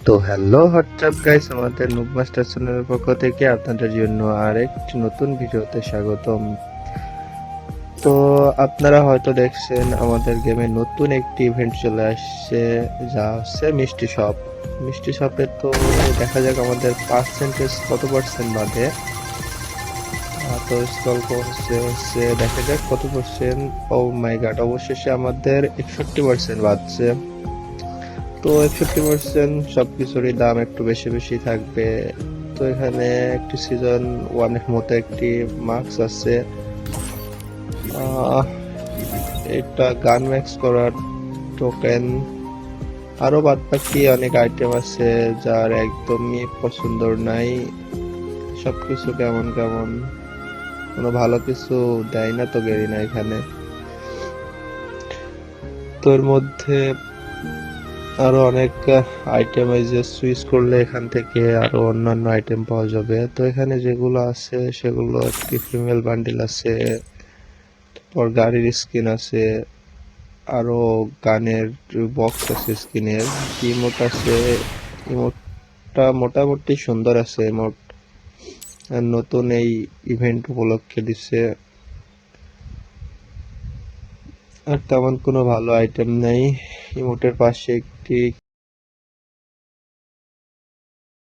তো hello WhatsApp guys, আমাদের noob master চ্যানেলের পক্ষ থেকে আপনাদের জন্য আরেকটি নতুন ভিডিওতে স্বাগতম। তো আপনারা হয়তো দেখছেন আমাদের গেমে নতুন একটি ইভেন্ট চলে আসছে, যা হচ্ছে মিষ্টি শপ। মিষ্টি শপে তো দেখা যাক আমাদের পার্সেন্টেজ কত পার্সেন্ট বাদে। তো স্ক্রল করছে হচ্ছে দেখা যাক কত পার্সেন্ট। ও মাই গড, অবশেষে আমাদের 61% বাড়ছে। তো 61% সবকিছুরই দাম একটু বেশি বেশি থাকবে। তো এখানে একটি সিজন ওয়ানের মতো একটি মাস্ক আছে। আহ, এটা গান ম্যাক্স করার টোকেন, আরো বাদ বাকি অনেক আইটেম আছে যার একদমই পছন্দর নাই। সবকিছু কেমন কেমন, কোনো ভালো কিছু দেয় না তো গেরিনা এখানে। তো এর মধ্যে আরো অনেক আইটেম এই যে সুইচ করলে এখান থেকে আরো অন্যান্য আইটেম পাওয়া যাবে। তো এখানে যেগুলো আছে সেগুলো একটি ফিমেল বান্ডিল আছে, তারপর গাড়ির স্কিন আছে, আরো গানের বক্স আছে, স্কিনের ইমোট আছে। ইমোটটা মোটামুটি সুন্দর আছে ইমোট, নতুন এই ইভেন্ট উপলক্ষে দিছে। আর তেমন কোনো ভালো আইটেম নেই। ইমোটের পাশে একটি